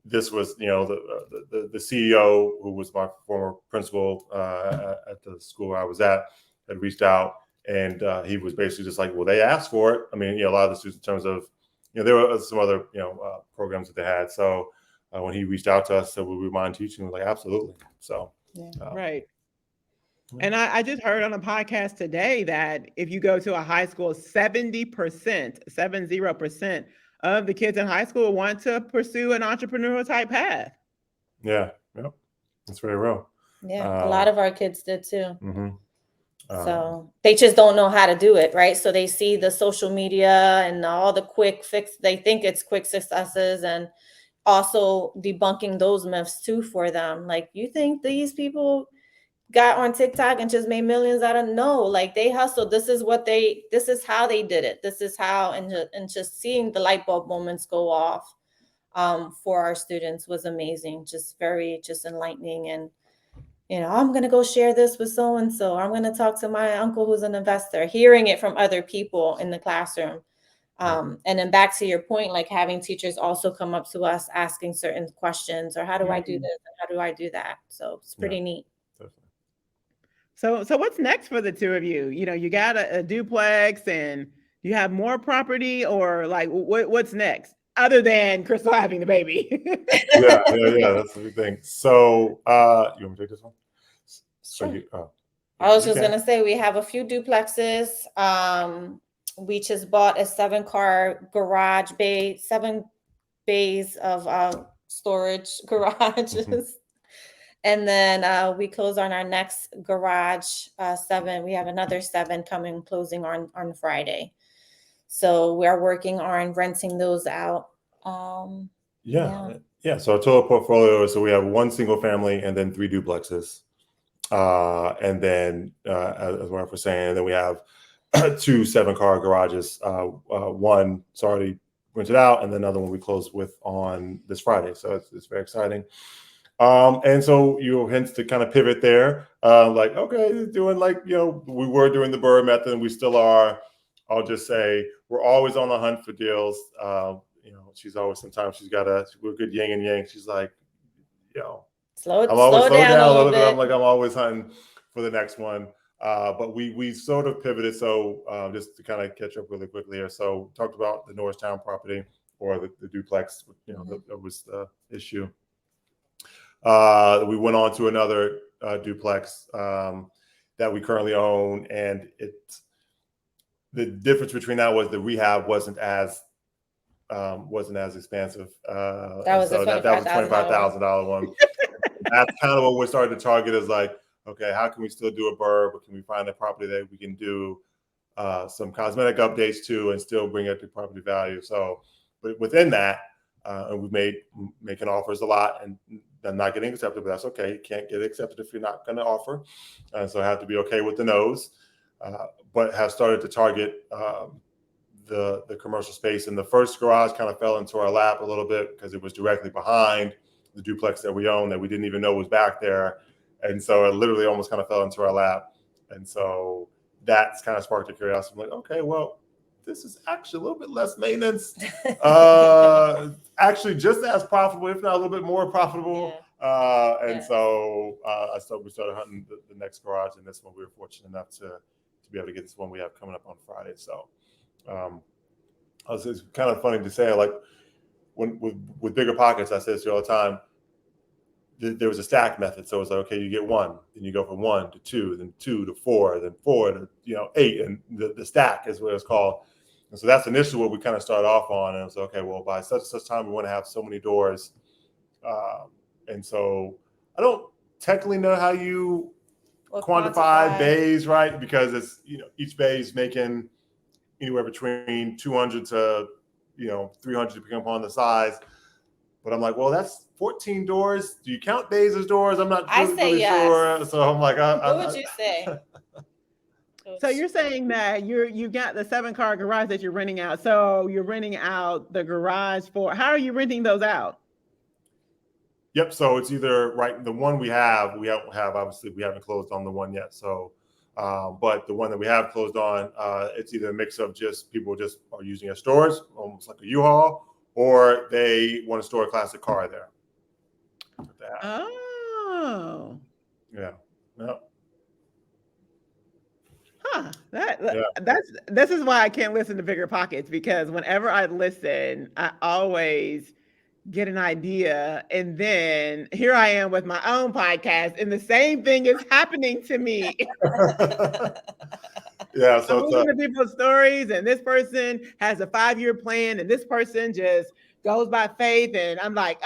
This was, the CEO, who was my former principal at the school I was at, had reached out, and he was basically just like, well, they asked for it. I mean, a lot of the students, in terms of, there were some other, programs that they had. So when he reached out to us, said, would we mind teaching? We were like, absolutely. So, right. And I just heard on a podcast today that if you go to a high school, 70% of the kids in high school want to pursue an entrepreneurial type path. Yeah. Yep. That's very real. Yeah. A lot of our kids did too. Mm-hmm. So they just don't know how to do it, right? So they see the social media and all the quick fix. They think it's quick successes, and also debunking those myths too for them. Like, you think these people got on TikTok and just made millions out of? No, like, they hustled. This is how they did it. This is how, and just seeing the light bulb moments go off for our students was amazing. Just very enlightening. And I'm going to go share this with so-and-so. I'm going to talk to my uncle who's an investor, hearing it from other people in the classroom. And then back to your point, like having teachers also come up to us asking certain questions, or how do I do this? And how do I do that? So it's pretty neat. So what's next for the two of you? You got a duplex, and you have more property, or like what's next other than Crystal having the baby? Yeah. That's the big thing. So, you want me to take this one? Sure. I was just gonna say, we have a few duplexes. We just bought a 7-car garage bay, 7 bays of storage garages. Mm-hmm. And then we close on our next garage 7. We have another 7 closing on Friday. So we're working on renting those out. Yeah. So our total portfolio. So we have 1 single family and then 3 duplexes. And then, as Mark was saying, then we have 2 7-car garages. One's already rented out, and then another one we close with on this Friday. So it's very exciting. And so hence to kind of pivot there, like, okay, doing like, we were doing the Burr method, and we still are. I'll just say we're always on the hunt for deals. She's always, sometimes we're good yin and yang. She's like, slow down a little bit. I'm always hunting for the next one. But we sort of pivoted. So just to kind of catch up really quickly here. So talked about the Norristown property, or the duplex, that was the issue. We went on to another duplex that we currently own, and the difference between that was the rehab wasn't as expensive. That was a $25,000 one. That's kind of what we're starting to target, is like, okay, how can we still do a Burr, but can we find a property that we can do some cosmetic updates to and still bring up the property value? So, but within that, and we've making offers a lot, and I'm not getting accepted, but that's okay. You can't get accepted if you're not going to offer. So I have to be okay with the no's, but have started to target the commercial space. And the first garage kind of fell into our lap a little bit because it was directly behind the duplex that we own that we didn't even know was back there. And so it literally almost kind of fell into our lap. And so that's kind of sparked a curiosity. I'm like, okay, well, this is actually a little bit less maintenance. Actually just as profitable, if not a little bit more profitable. So we started hunting the next garage, and this one we were fortunate enough to be able to get this one we have coming up on Friday. So it's kind of funny to say, like, when with bigger pockets, I say this all the time, there was a stack method. So it's like, okay, you get 1, then you go from 1 to 2, then 2 to 4, then 4 to 8, and the stack is what it's called. And so that's initially what we kind of started off on. And it was okay, well, by such and such time, we want to have so many doors. And so I don't technically know how you quantify bays, right? Because it's, each bay is making anywhere between 200 to, 300, depending upon the size. But I'm like, well, that's 14 doors. Do you count days as doors? I'm not I really, say really yes. sure. So I'm like, What would you say? So you're saying that you got the 7-car garage that you're renting out. So you're renting out the garage for, how are you renting those out? Yep. So it's either the one we have obviously we haven't closed on the one yet. So, but the one that we have closed on, it's either a mix of just people just are using it as storage, almost like a U-Haul, or they want to store a classic car there. Oh. Yeah. Yep. Huh. This is why I can't listen to Bigger Pockets, because whenever I listen, I always get an idea, and then here I am with my own podcast, and the same thing is happening to me. Yeah, so I'm listening to people's stories, and this person has a 5-year plan, and this person just goes by faith, and I'm like,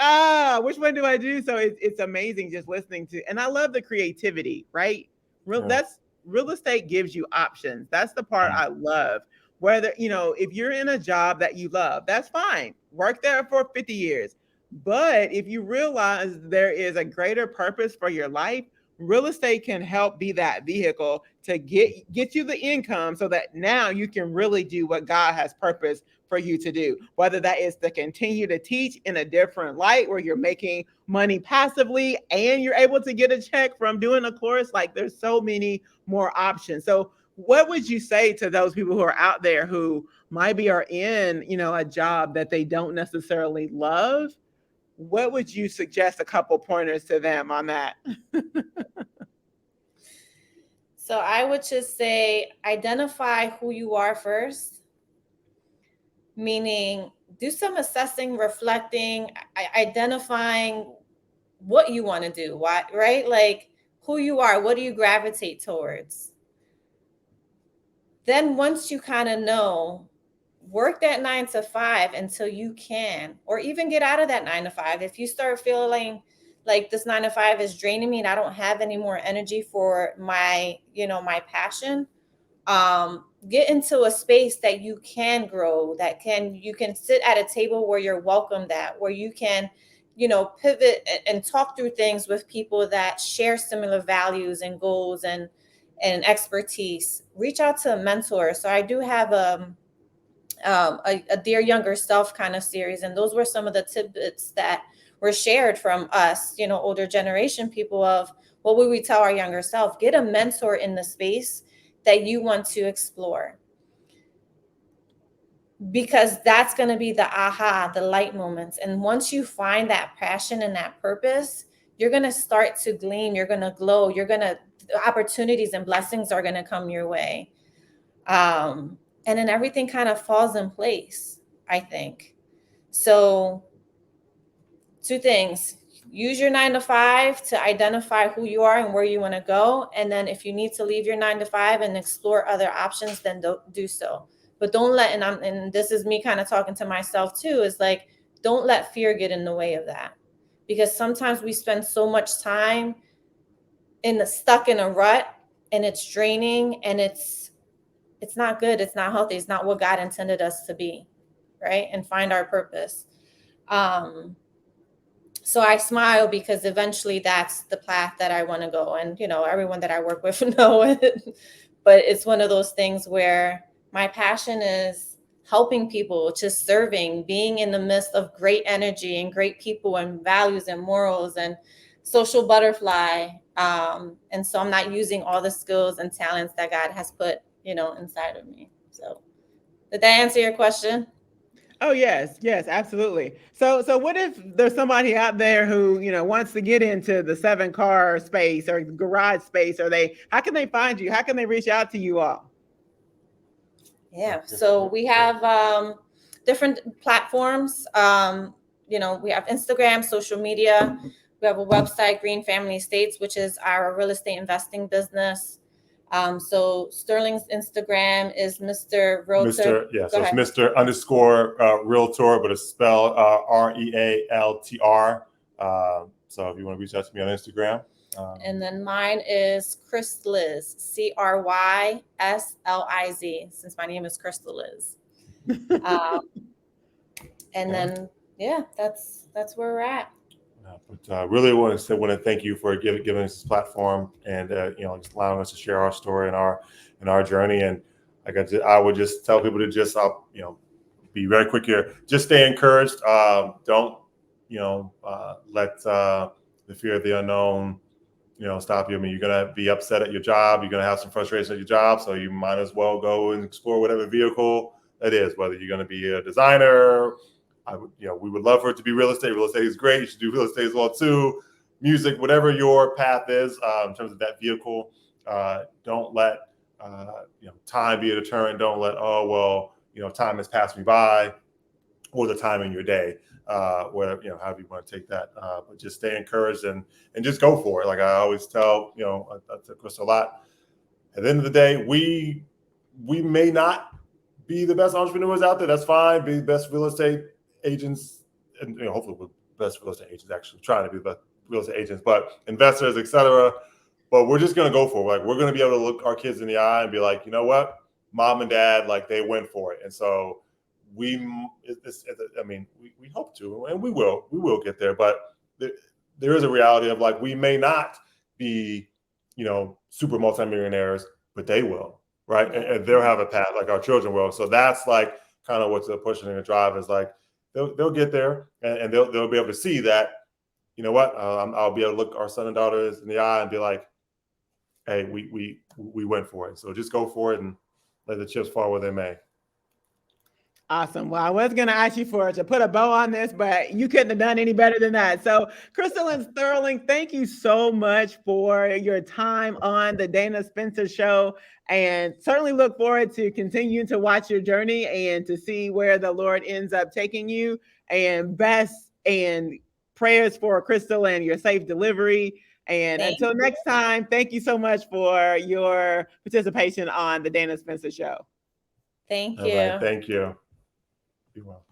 which one do I do? So it's amazing just listening to, and I love the creativity, right? That's real estate gives you options. That's the part I love. Whether, if you're in a job that you love, that's fine. Work there for 50 years. But if you realize there is a greater purpose for your life, real estate can help be that vehicle to get you the income so that now you can really do what God has purposed for you to do. Whether that is to continue to teach in a different light where you're making money passively and you're able to get a check from doing a course, like there's so many more options. So what would you say to those people who are out there who maybe are in, a job that they don't necessarily love? What would you suggest a couple pointers to them on that? So I would just say identify who you are first, meaning do some assessing, reflecting, identifying what you want to do, why, right? Like who you are, what do you gravitate towards? Then once you kind of know, work that 9 to 5 until you can, or even get out of that 9 to 5. If you start feeling like this 9 to 5 is draining me and I don't have any more energy for my, my passion, get into a space that you can grow, you can sit at a table where you're welcomed at, where you can, pivot and talk through things with people that share similar values and goals and expertise. Reach out to a mentor. So I do have a Dear Younger Self kind of series, and those were some of the tidbits that were shared from us, older generation people, of what would we tell our younger self? Get a mentor in the space that you want to explore, because that's going to be the light moments. And once you find that passion and that purpose, you're going to start to gleam, you're going to glow, opportunities and blessings are going to come your way. And then everything kind of falls in place, I think. So 2 things: use your 9 to 5 to identify who you are and where you want to go. And then if you need to leave your 9 to 5 and explore other options, then do so. But don't let, and this is me kind of talking to myself too, is like, don't let fear get in the way of that. Because sometimes we spend so much time stuck in a rut, and it's draining, and it's not good. It's not healthy. It's not what God intended us to be, right? And find our purpose. So I smile because eventually that's the path that I want to go. And, everyone that I work with know it. But it's one of those things where my passion is helping people, just serving, being in the midst of great energy and great people and values and morals and social butterfly. And so I'm not using all the skills and talents that God has put, inside of me. So did that answer your question? Oh, yes, absolutely. So what if there's somebody out there who, wants to get into the 7-car space or garage space? How can they find you? How can they reach out to you all? Yeah. So we have different platforms. We have Instagram, social media. We have a website, Green Family Estates, which is our real estate investing business. So Sterling's Instagram is Mr. Realtor. So it's Mr. _Realtor, but it's spelled REALTR. So if you want to reach out to me on Instagram. And then mine is Crystaliz, CRYSLIZ, since my name is Crystaliz. And then yeah, that's where we're at. But really want to thank you for giving us this platform and just allowing us to share our story and our journey. And I would just tell people to just be very quick here. Just stay encouraged. Don't let the fear of the unknown stop you. I mean, you're gonna be upset at your job. You're gonna have some frustration at your job. So you might as well go and explore whatever vehicle that is. Whether you're gonna be a designer. We would love for it to be real estate. Real estate is great. You should do real estate as well too. Music, whatever your path is in terms of that vehicle. Don't let time be a deterrent. Don't let time has passed me by, or the time in your day, whatever however you want to take that. But just stay encouraged and just go for it. Like I always tell I tell Chris a lot. At the end of the day, we may not be the best entrepreneurs out there. That's fine. Be the best real estate agents, and hopefully we're the best real estate agents, actually trying to be the best real estate agents, but investors, etc. But we're just going to go for it. Like we're going to be able to look our kids in the eye and be like, you know what, mom and dad, like they went for it. And so we hope to, and we will get there. But there is a reality of like, we may not be, super multimillionaires, but they will, right? And they'll have a path like our children will. So that's like kind of what's the pushing and the drive is like, they'll get there and they'll be able to see that, I'll be able to look our son and daughters in the eye and be like, hey, we went for it. So just go for it and let the chips fall where they may. Awesome. Well, I was going to ask you to put a bow on this, but you couldn't have done any better than that. So Crystal and Sterling, thank you so much for your time on the Dana Spencer Show, and certainly look forward to continuing to watch your journey and to see where the Lord ends up taking you, and best and prayers for Crystal and your safe delivery. And until next time, thank you so much for your participation on the Dana Spencer Show. Thank you. All right, thank you. Be well.